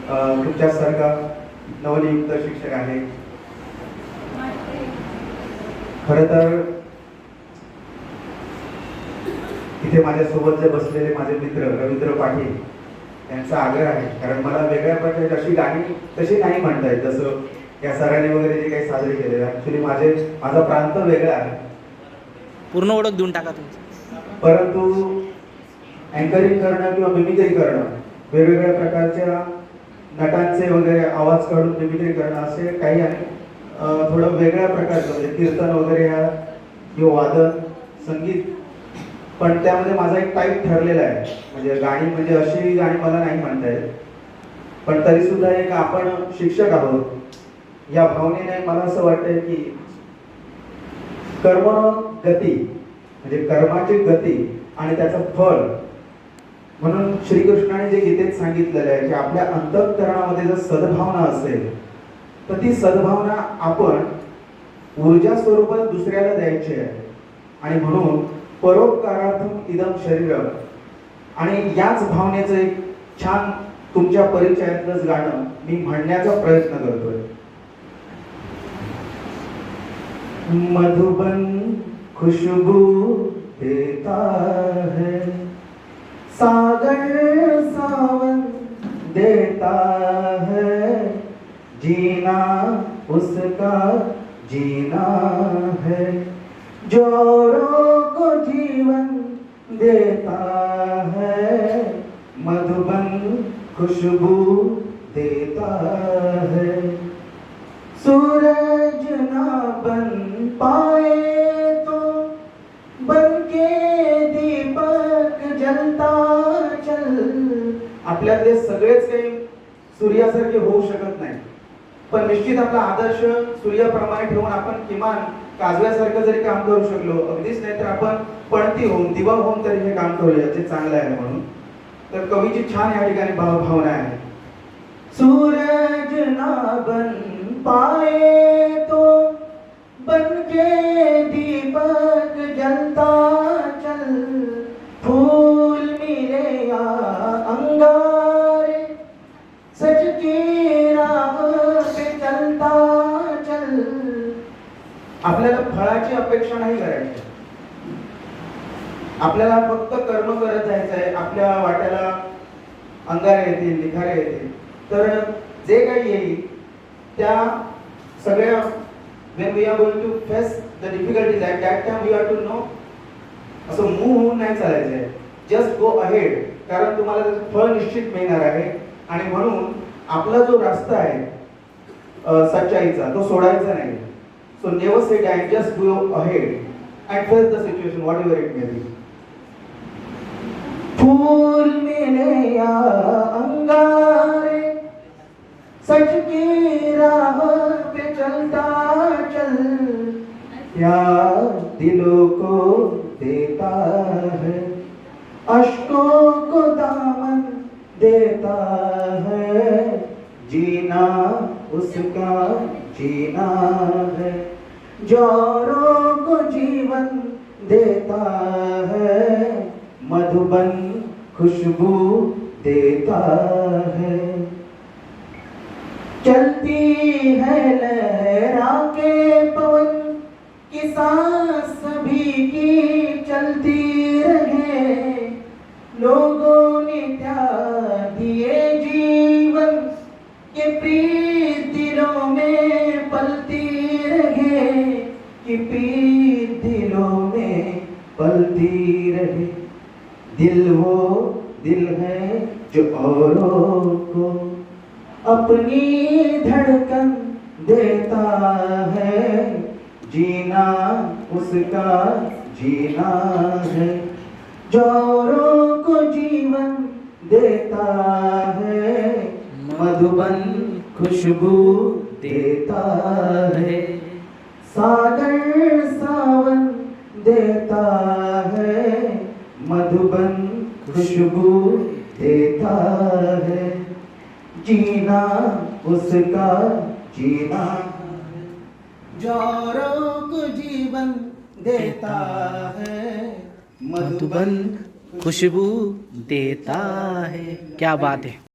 तुमच्यासारखा नवनियुक्त शिक्षक आहे. खरं तर इथे माझ्यासोबत जे बसलेले माझे मित्र रवींद्र पाटील यांचा आग्रह आहे, कारण मला वेगळ्या प्रकारची अशी गाणी तशी नाही म्हणता येत, जसं या सरांनी वगैरे जे काही साजरे केलेलं. ॲक्च्युली माझा प्रांत वेगळा आहे. पूर्ण ओळख देऊन टाका तुमची. परंतु अँकरिंग करणं किंवा मिमिक्री करणं, वेगवेगळ्या प्रकारच्या नटांचे वगैरे आवाज काढून मिमिक्री करणं असे काही आणि थोडं वेगळ्या प्रकारचं म्हणजे कीर्तन वगैरे ह्या किंवा वादन संगीत, पण त्यामध्ये माझा एक टाईप ठरलेला आहे. म्हणजे गाणी म्हणजे अशी गाणी मला नाही म्हणता येत, पण तरी सुद्धा एक आपण शिक्षक आहोत या भावनेने मला असं वाटतंय की कर्म गती म्हणजे कर्माची गती आणि त्याचं फळ म्हणून श्रीकृष्णाने जे गीतेत सांगितलेलं आहे की आपल्या अंतःकरणामध्ये जर सद्भावना असेल तर ती सद्भावना आपण ऊर्जा स्वरूपात दुसऱ्याला द्यायची आहे. आणि म्हणून परोपकारार्थम इदम शरीरम, आणि याच भावनेचं एक छान तुमच्या परिचयातलंच गाणं मी म्हणण्याचा प्रयत्न करतोय. मधुबन खुशबू देता है, सागर सावन देता है, जीना उसका जीना है, जोरों को जीवन देता है, मधुबन खुशबू देता है. सूरज ना बन पाए तो बन के दीपक जलता चल. आपल्यातले सगळेच काही सूर्यासारखे होऊ शकत नाही, पण निश्चित आपला आदर्श सूर्याप्रमाणे ठेवून आपण किमान काजव्यासारखं जरी काम करू शकलो, अगदीच नाही तर आपण पणती होऊन दिवा होऊन तरी हे काम करूया, ते चांगलं आहे म्हणून. तर कवीची छान या ठिकाणी भावना आहे. सूरज ना बन पाए तो बन के दीपक जलता चल, फूल मिले या अंगारे, सच की राह पे चलता चल. आपल्याला फळाची अपेक्षा नाही करायची, आपल्याला फक्त कर्म करत जायचं आहे. आपल्या वाट्याला अंगारे येतील, निखारे येतील, तर जे काही येईल त्या सगळ्या when we are going to face the difficulties at that time we have to know, असं मूव होऊन नाही चालायचं आहे. जस्ट गो अहेड, कारण तुम्हाला त्याचं फळ निश्चित मिळणार आहे. आणि म्हणून आपला जो रस्ता आहे सच्चाईचा तो सोडायचा नाही. So never say that, just go ahead and face the situation whatever it may be. फूल मिले या अंगारे, सच की राह पे चलता चल, प्यार दिलों को देता है, अश्कों को दामन देता है, जीना उसका जीना है, जोरों को जीवन देता है, मधुबन खुशबू देता है. चलती है लहरा के पवन की सांस सभी की चलती रहे, लोगों ने त्याग दिए जीवन के प्रीत दिलों में पलती रहे, कि प्रीत दिलों में पलती रहे. दिल वो दिल है जो औरों को अपनी धड़कन देता है, जीना उसका जीना है, जो औरों को जीवन देता है, मधुबन खुशबू देता है, सागर सावन देता है, मधुबन खुशबू देता है, जीना उसका जीना, जोरों को जीवन देता है, मधुबन खुशबू देता है. क्या बात है.